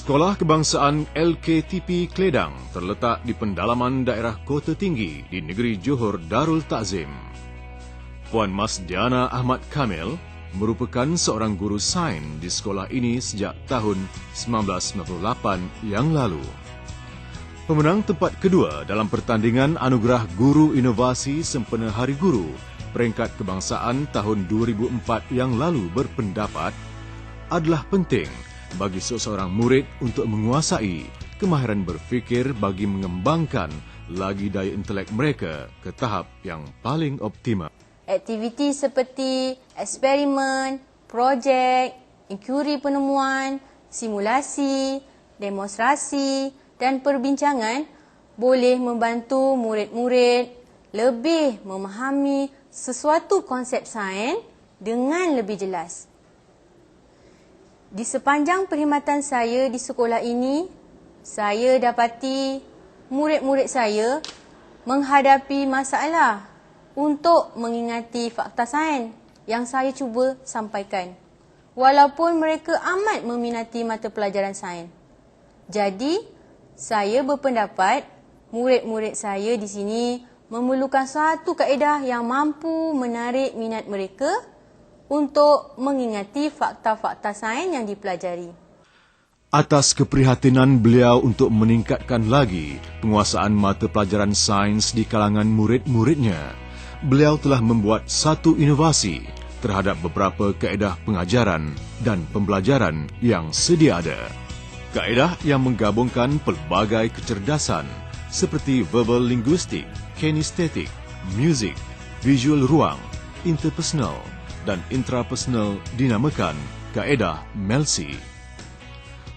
Sekolah Kebangsaan LKTP Kledang terletak di pendalaman daerah Kota Tinggi di negeri Johor Darul Ta'zim. Puan Mas Diana Ahmad Kamil merupakan seorang guru sains di sekolah ini sejak tahun 1998 yang lalu. Pemenang tempat kedua dalam pertandingan Anugerah Guru Inovasi Sempena Hari Guru peringkat kebangsaan tahun 2004 yang lalu berpendapat adalah penting bagi seseorang murid untuk menguasai kemahiran berfikir bagi mengembangkan lagi daya intelek mereka ke tahap yang paling optimal. Aktiviti seperti eksperimen, projek, inkuari penemuan, simulasi, demonstrasi dan perbincangan boleh membantu murid-murid lebih memahami sesuatu konsep sains dengan lebih jelas. Di sepanjang perkhidmatan saya di sekolah ini, saya dapati murid-murid saya menghadapi masalah untuk mengingati fakta sains yang saya cuba sampaikan, walaupun mereka amat meminati mata pelajaran sains. Jadi, saya berpendapat murid-murid saya di sini memerlukan satu kaedah yang mampu menarik minat mereka untuk mengingati fakta-fakta sains yang dipelajari. Atas keprihatinan beliau untuk meningkatkan lagi penguasaan mata pelajaran sains di kalangan murid-muridnya, beliau telah membuat satu inovasi terhadap beberapa kaedah pengajaran dan pembelajaran yang sedia ada. Kaedah yang menggabungkan pelbagai kecerdasan seperti verbal linguistik, kinestetik, muzik, visual ruang, interpersonal dan intrapersonal dinamakan kaedah MELSI.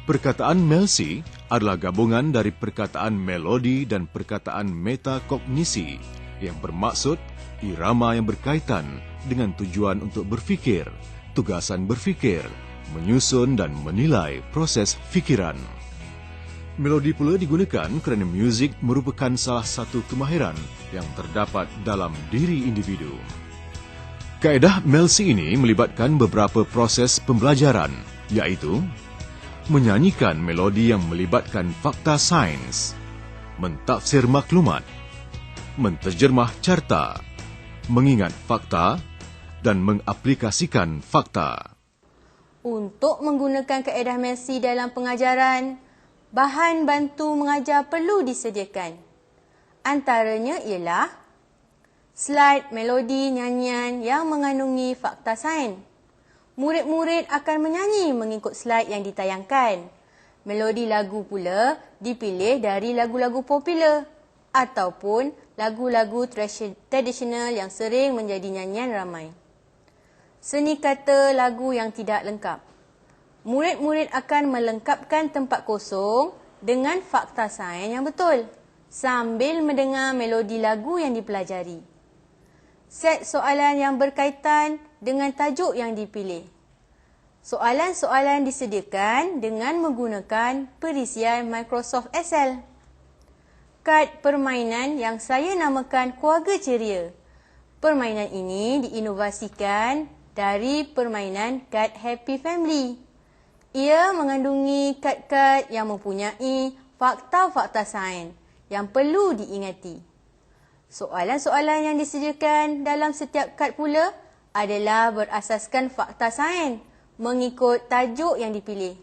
Perkataan MELSI adalah gabungan dari perkataan melodi dan perkataan metakognisi yang bermaksud irama yang berkaitan dengan tujuan untuk berfikir, tugasan berfikir, menyusun dan menilai proses fikiran. Melodi pula digunakan kerana muzik merupakan salah satu kemahiran yang terdapat dalam diri individu. Kaedah MELSI ini melibatkan beberapa proses pembelajaran, iaitu menyanyikan melodi yang melibatkan fakta sains, mentafsir maklumat, menterjemah carta, mengingat fakta dan mengaplikasikan fakta. Untuk menggunakan kaedah MELSI dalam pengajaran, bahan bantu mengajar perlu disediakan. Antaranya ialah slide melodi nyanyian yang mengandungi fakta sains. Murid-murid akan menyanyi mengikut slide yang ditayangkan. Melodi lagu pula dipilih dari lagu-lagu popular ataupun lagu-lagu tradisional yang sering menjadi nyanyian ramai. Seni kata lagu yang tidak lengkap. Murid-murid akan melengkapkan tempat kosong dengan fakta sains yang betul sambil mendengar melodi lagu yang dipelajari. Set soalan yang berkaitan dengan tajuk yang dipilih. Soalan-soalan disediakan dengan menggunakan perisian Microsoft Excel. Kad permainan yang saya namakan Keluarga Ceria. Permainan ini diinovasikan dari permainan kad Happy Family. Ia mengandungi kad-kad yang mempunyai fakta-fakta sains yang perlu diingati. Soalan-soalan yang disediakan dalam setiap kad pula adalah berasaskan fakta sains mengikut tajuk yang dipilih.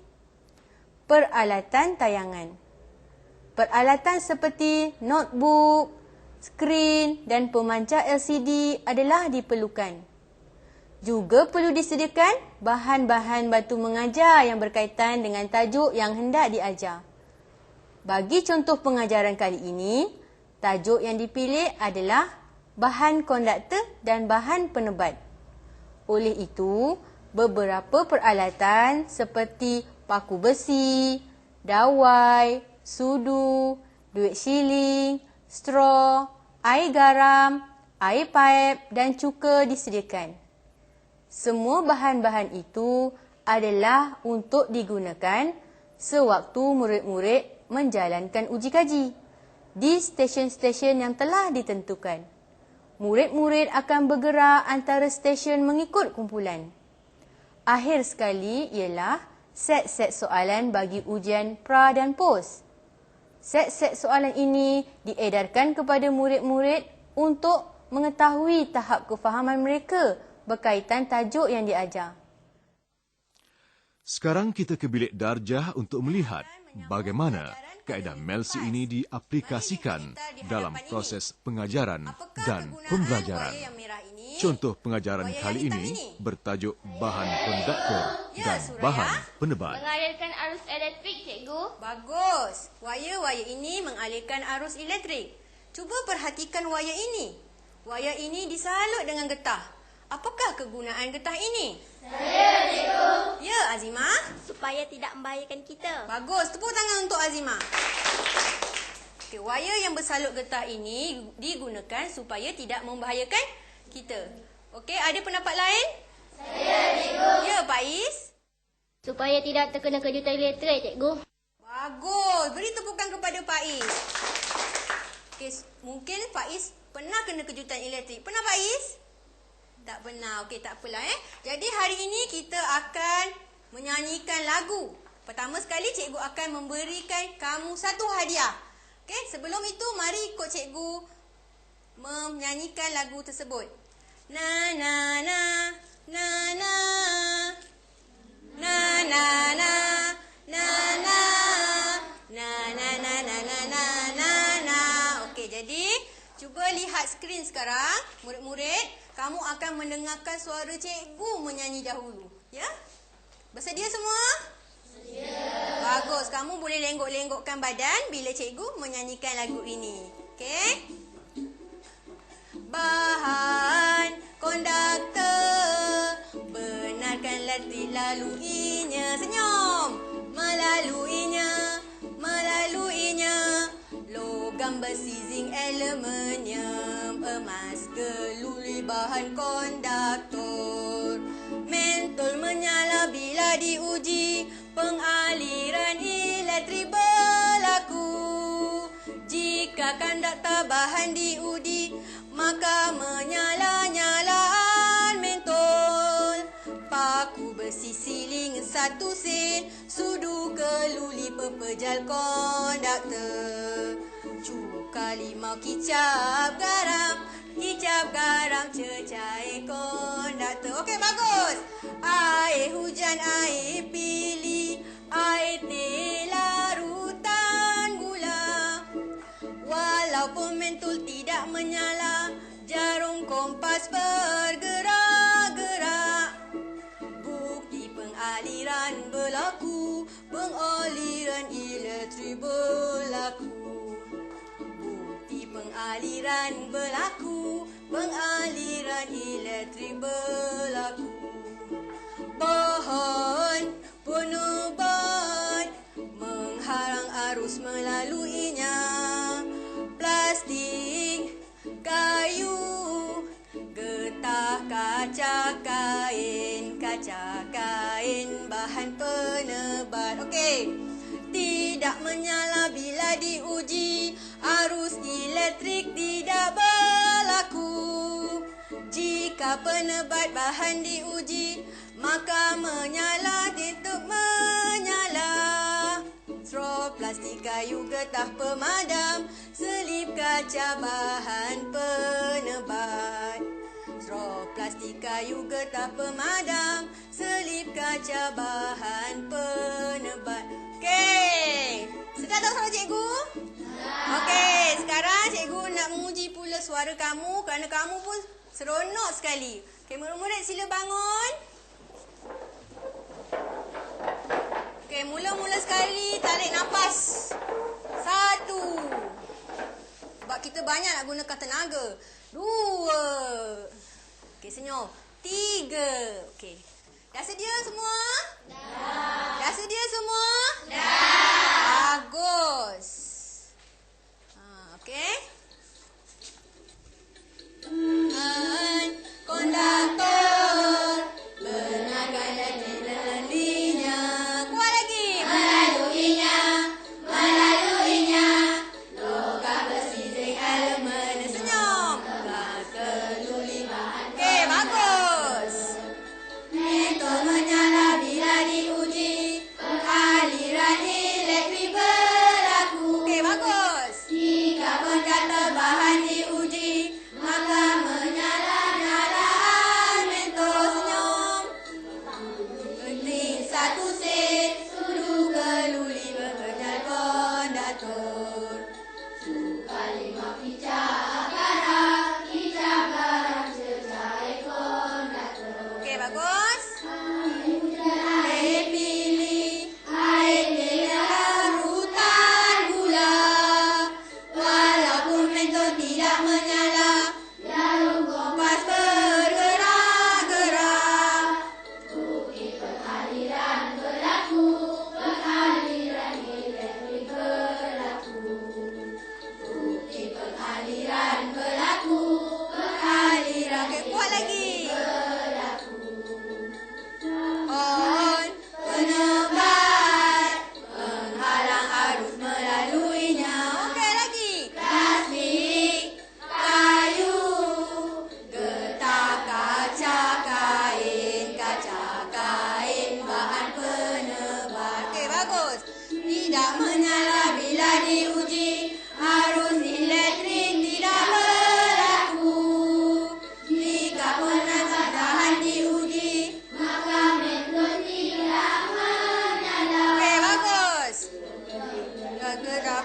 Peralatan tayangan. Peralatan seperti notebook, skrin dan pemancar LCD adalah diperlukan. Juga perlu disediakan bahan-bahan bantu mengajar yang berkaitan dengan tajuk yang hendak diajar. Bagi contoh pengajaran kali ini, tajuk yang dipilih adalah bahan konduktor dan bahan penebat. Oleh itu, beberapa peralatan seperti paku besi, dawai, sudu, duit shilling, straw, air garam, air paip dan cuka disediakan. Semua bahan-bahan itu adalah untuk digunakan sewaktu murid-murid menjalankan uji kaji di stesen-stesen yang telah ditentukan. Murid-murid akan bergerak antara stesen mengikut kumpulan. Akhir sekali ialah set-set soalan bagi ujian pra dan pos. Set-set soalan ini diedarkan kepada murid-murid untuk mengetahui tahap kefahaman mereka berkaitan tajuk yang diajar. Sekarang kita ke bilik darjah untuk melihat bagaimana kaedah MELSI ini diaplikasikan dalam proses pengajaran dan pembelajaran. Contoh pengajaran kali ini bertajuk bahan konduktor dan bahan penebat. Mengalirkan arus elektrik, cikgu. Bagus. Wayar-wayar ini mengalirkan arus elektrik. Cuba perhatikan wayar ini. Wayar ini disalut dengan getah. Apakah kegunaan getah ini? Saya, cikgu. Ya, Azimah. Supaya tidak membahayakan kita. Bagus. Tepuk tangan untuk Azimah. Okey, wayar yang bersalut getah ini digunakan supaya tidak membahayakan kita. Okey, ada pendapat lain? Saya, cikgu. Ya, Faiz. Supaya tidak terkena kejutan elektrik, cikgu. Bagus. Beri tepukan kepada Faiz. Okey, mungkin Faiz pernah kena kejutan elektrik. Pernah Faiz? Tak pernah. Okey, tak apalah Jadi hari ini kita akan menyanyikan lagu. Pertama sekali cikgu akan memberikan kamu satu hadiah. Okey, sebelum itu mari ikut cikgu menyanyikan lagu tersebut. Na na na na na na na na na na na na na na na na. Okey, jadi cuba lihat skrin sekarang, murid-murid. Kamu akan mendengarkan suara cikgu menyanyi dahulu. Ya? Bersedia semua? Bersedia. Bagus. Kamu boleh lenggok-lenggokkan badan bila cikgu menyanyikan lagu ini. Okey? Bahan konduktor, benarkan elektrik laluinya. Senyum. Melaluinya, melaluinya. Logam besi zinc aluminium, emas geluli bahan konduktor. Mentol menyala bila diuji, pengaliran elektrik berlaku. Jika konduktor bahan diuji, maka menyala-nyalaan mentol. Paku besi siling 1 sen, sudu keluli pepejal konduktor. Cuka limau kicap garam cecair konduktor. Okey, bagus. Air hujan, air pilih, air teh larutan gula. Walaupun mentol tidak menyala, jarum kompas bergerak-gerak. Bukti pengaliran berlaku, pengaliran elektrik berlaku. Bukti pengaliran berlaku, pengaliran elektrik berlaku. Bahan penebat mengharang arus melaluinya. Plastik, kayu, getah, kaca kain bahan penebat. Okey. Tidak menyala bila diuji, arus elektrik tidak berlaku. Jika penebat bahan diuji, maka menyala, tetap menyala. Strop, plastik, kayu, getah pemadam, selip kaca bahan penebat. Strop, plastik, kayu, getah pemadam, selip kaca bahan penebat. Okey. Sedar tak suara cikgu? Okey, sekarang cikgu nak menguji pula suara kamu kerana kamu pun seronok sekali. Okey, murid-murid sila bangun. Okey, mula-mula sekali tarik nafas. 1. Sebab kita banyak nak gunakan tenaga. 2. Okey, senyum. 3. Okey. Dah sedia semua? Dah. Dah sedia semua? Dah. Bagus. Okey. Konduktor, benarkan elektrik laluinya. Kuat lagi. Melaluinya. Logam besi zinc aluminium. Senyum. Keluli bahan. Okey, bagus. Mentol menyala bila diuji,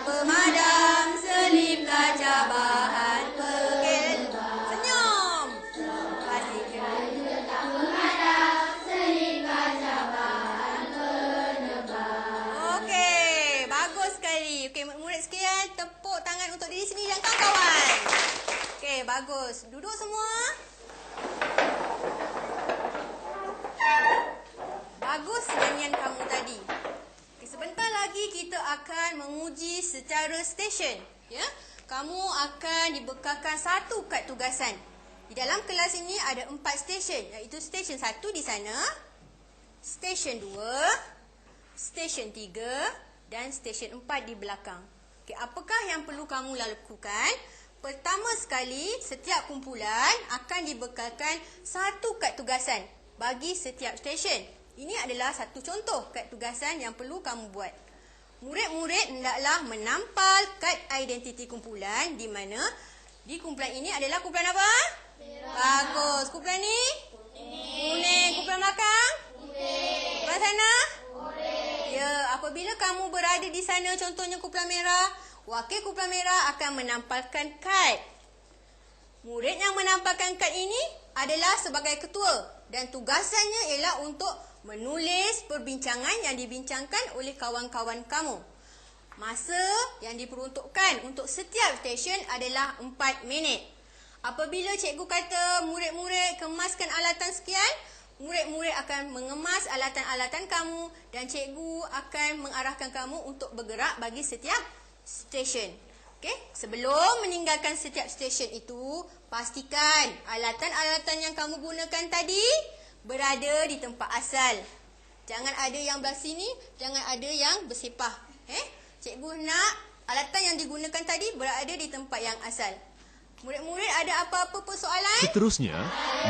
pemadam, selip kaca bahan pemadam. Senyum. Pastikan letak pemadam, selip kaca bahan penebal. Okey, bagus sekali. Okey, murid sekalian, tepuk tangan untuk diri sendiri dan kawan-kawan. Okey, bagus. Duduk semua. Bagus nyanyian kamu tadi. Okay, sebentar lagi kita akan menguji secara stesen. Ya? Kamu akan dibekalkan 1 kad tugasan. Di dalam kelas ini ada 4 stesen. Iaitu stesen 1 di sana, stesen 2, stesen 3 dan stesen 4 di belakang. Okay, apakah yang perlu kamu lakukan? Pertama sekali, setiap kumpulan akan dibekalkan 1 kad tugasan bagi setiap stesen. Ini adalah satu contoh kad tugasan yang perlu kamu buat. Murid-murid hendaklah menampal kad identiti kumpulan di mana di kumpulan ini adalah kumpulan apa? Merah. Bagus. Kumpulan ni? Kuning. Kumpulan belakang? Putih. Kumpulan sana? Oren. Ya, apabila kamu berada di sana contohnya kumpulan merah, wakil kumpulan merah akan menampalkan kad. Murid yang menampalkan kad ini adalah sebagai ketua dan tugasannya ialah untuk menulis perbincangan yang dibincangkan oleh kawan-kawan kamu. Masa yang diperuntukkan untuk setiap stesen adalah 4 minit. Apabila cikgu kata murid-murid kemaskan alatan sekian, murid-murid akan mengemas alatan-alatan kamu dan cikgu akan mengarahkan kamu untuk bergerak bagi setiap stesen. Okey, sebelum meninggalkan setiap stesen itu, pastikan alatan-alatan yang kamu gunakan tadi berada di tempat asal. Jangan ada yang belah sini, jangan ada yang bersepah. Cikgu nak alatan yang digunakan tadi berada di tempat yang asal. Murid-murid ada apa-apa persoalan? Seterusnya,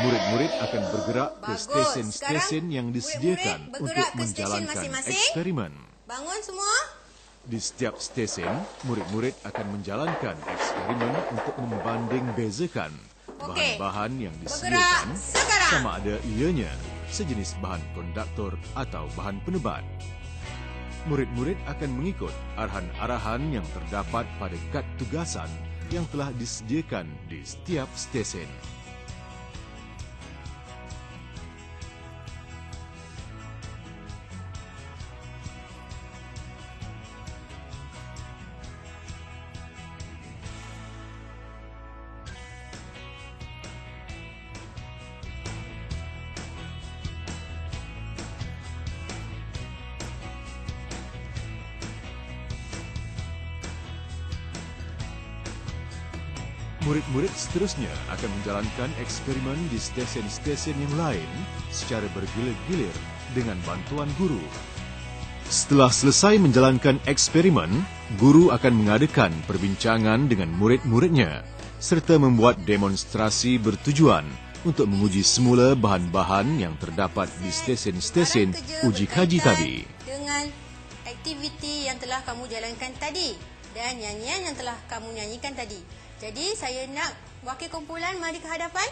murid-murid akan bergerak ke stesen-stesen yang disediakan untuk menjalankan eksperimen. Bangun semua. Di setiap stesen, murid-murid akan menjalankan eksperimen untuk membanding bezakan bahan-bahan yang disediakan sama ada ianya sejenis bahan konduktor atau bahan penebat. Murid-murid akan mengikut arahan-arahan yang terdapat pada kad tugasan yang telah disediakan di setiap stesen. Murid-murid seterusnya akan menjalankan eksperimen di stesen-stesen yang lain secara bergilir-gilir dengan bantuan guru. Setelah selesai menjalankan eksperimen, guru akan mengadakan perbincangan dengan murid-muridnya serta membuat demonstrasi bertujuan untuk menguji semula bahan-bahan yang terdapat di stesen-stesen uji kaji tadi. Dengan aktiviti yang telah kamu jalankan tadi dan nyanyian yang telah kamu nyanyikan tadi. Jadi saya nak wakil kumpulan mari ke hadapan.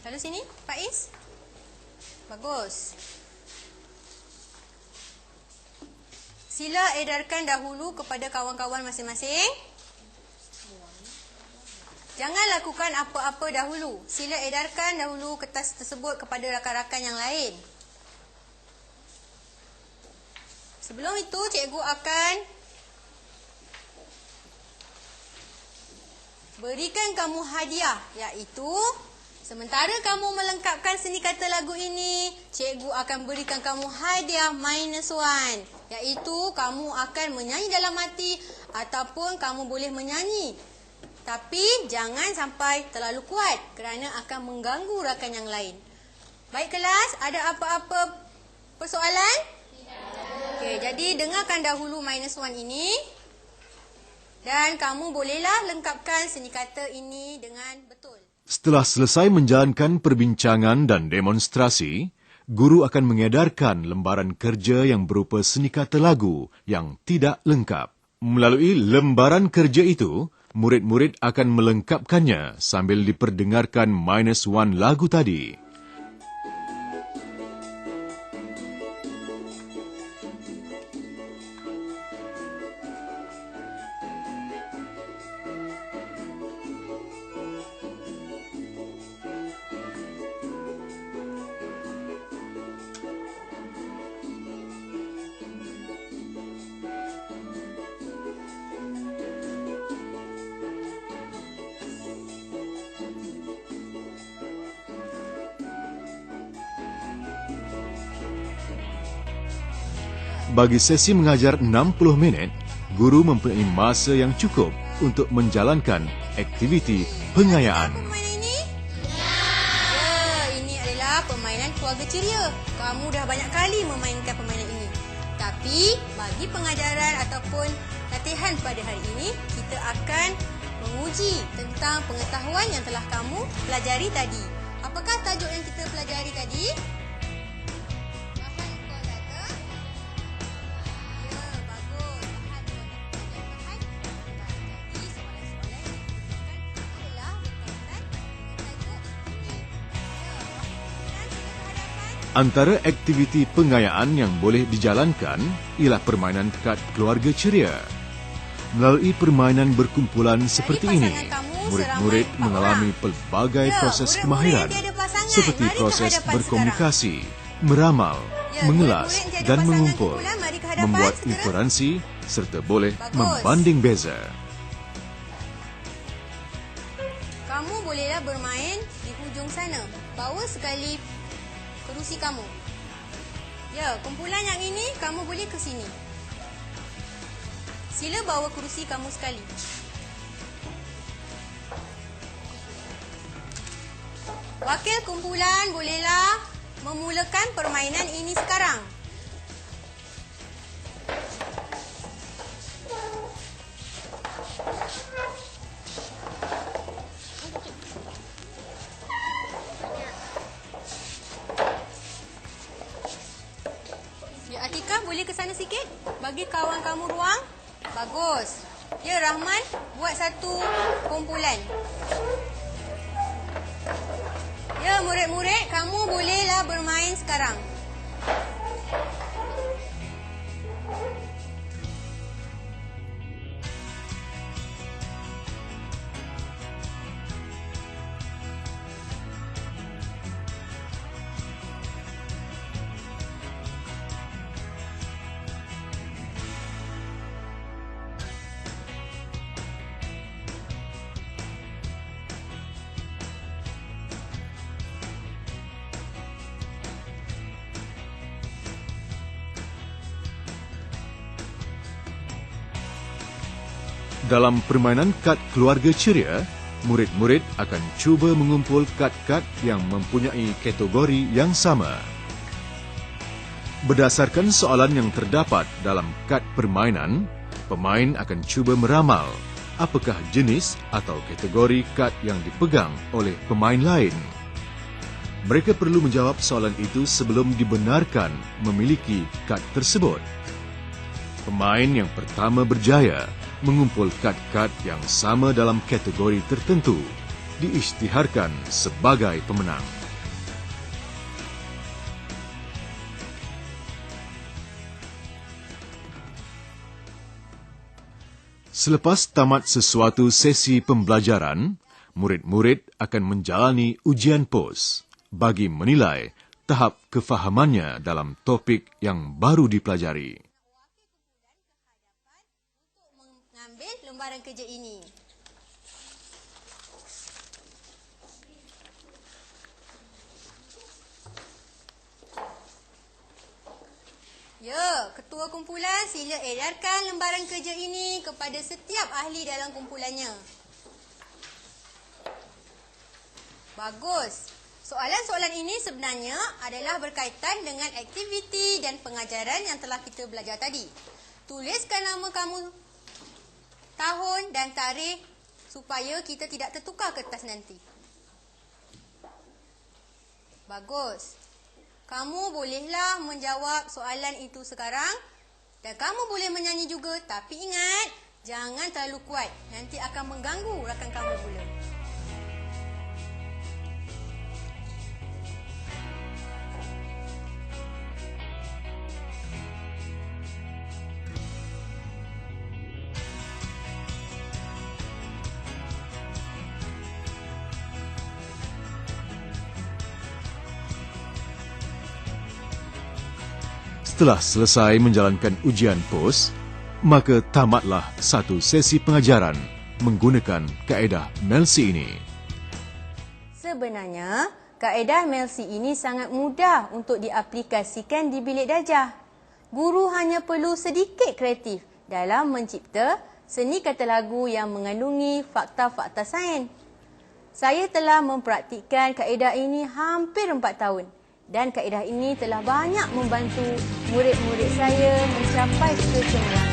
Lalu sini, Pak Is. Bagus. Sila edarkan dahulu kepada kawan-kawan masing-masing. Jangan lakukan apa-apa dahulu. Sila edarkan dahulu kertas tersebut kepada rakan-rakan yang lain. Sebelum itu, cikgu akan berikan kamu hadiah, iaitu sementara kamu melengkapkan seni kata lagu ini, cikgu akan berikan kamu hadiah -1, iaitu kamu akan menyanyi dalam hati ataupun kamu boleh menyanyi. Tapi jangan sampai terlalu kuat kerana akan mengganggu rakan yang lain. Baik kelas, ada apa-apa persoalan? Tidak. Okey, jadi dengarkan dahulu -1 ini. Dan kamu bolehlah lengkapkan seni kata ini dengan betul. Setelah selesai menjalankan perbincangan dan demonstrasi, guru akan mengedarkan lembaran kerja yang berupa seni kata lagu yang tidak lengkap. Melalui lembaran kerja itu, murid-murid akan melengkapkannya sambil diperdengarkan -1 lagu tadi. Bagi sesi mengajar 60 minit, guru mempunyai masa yang cukup untuk menjalankan aktiviti pengayaan. Permainan ini? Ya, ini adalah permainan keluarga ceria. Kamu dah banyak kali memainkan permainan ini. Tapi bagi pengajaran ataupun latihan pada hari ini, kita akan menguji tentang pengetahuan yang telah kamu pelajari tadi. Apakah tajuk yang kita pelajari tadi? Bahan call data. Ya, bagus. Bahan. Jadi soalan-soalan yang digunakan adalah berkaitan dengan tajuk ini. Ya, dan kita berhadapan. Antara aktiviti pengayaan yang boleh dijalankan ialah permainan kad keluarga ceria. Melalui permainan berkumpulan seperti ini, murid-murid mengalami pelbagai proses kemahiran seperti proses berkomunikasi, meramal, mengelas dan mengumpul, membuat inferensi serta boleh membanding beza. Kamu bolehlah bermain di hujung sana. Bawa sekali kerusi kamu. Ya, kumpulan yang ini kamu boleh ke sini. Sila bawa kerusi kamu sekali. Wakil kumpulan bolehlah memulakan permainan ini sekarang. Ya, Atikah boleh ke sana sikit? Bagi kawan kamu ruang. Bagus. Ya, Rahman, buat satu kumpulan. Ya, murid-murid, kamu bolehlah bermain sekarang. Dalam permainan kad keluarga ceria, murid-murid akan cuba mengumpul kad-kad yang mempunyai kategori yang sama. Berdasarkan soalan yang terdapat dalam kad permainan, pemain akan cuba meramal apakah jenis atau kategori kad yang dipegang oleh pemain lain. Mereka perlu menjawab soalan itu sebelum dibenarkan memiliki kad tersebut. Pemain yang pertama berjaya mengumpul kad-kad yang sama dalam kategori tertentu diisytiharkan sebagai pemenang. Selepas tamat sesuatu sesi pembelajaran, murid-murid akan menjalani ujian pos bagi menilai tahap kefahamannya dalam topik yang baru dipelajari. Mengambil lembaran kerja ini. Ya, ketua kumpulan sila edarkan lembaran kerja ini kepada setiap ahli dalam kumpulannya. Bagus. Soalan-soalan ini sebenarnya adalah berkaitan dengan aktiviti dan pengajaran yang telah kita belajar tadi. Tuliskan nama kamu, tahun dan tarikh supaya kita tidak tertukar kertas nanti. Bagus. Kamu bolehlah menjawab soalan itu sekarang dan kamu boleh menyanyi juga, tapi ingat, jangan terlalu kuat. Nanti akan mengganggu rakan kamu pula. Setelah selesai menjalankan ujian pos, maka tamatlah satu sesi pengajaran menggunakan kaedah Melsi ini. Sebenarnya, kaedah Melsi ini sangat mudah untuk diaplikasikan di bilik darjah. Guru hanya perlu sedikit kreatif dalam mencipta seni kata lagu yang mengandungi fakta-fakta sains. Saya telah mempraktikkan kaedah ini hampir 4 tahun dan kaedah ini telah banyak membantu murid-murid saya mencapai kecemerlangan.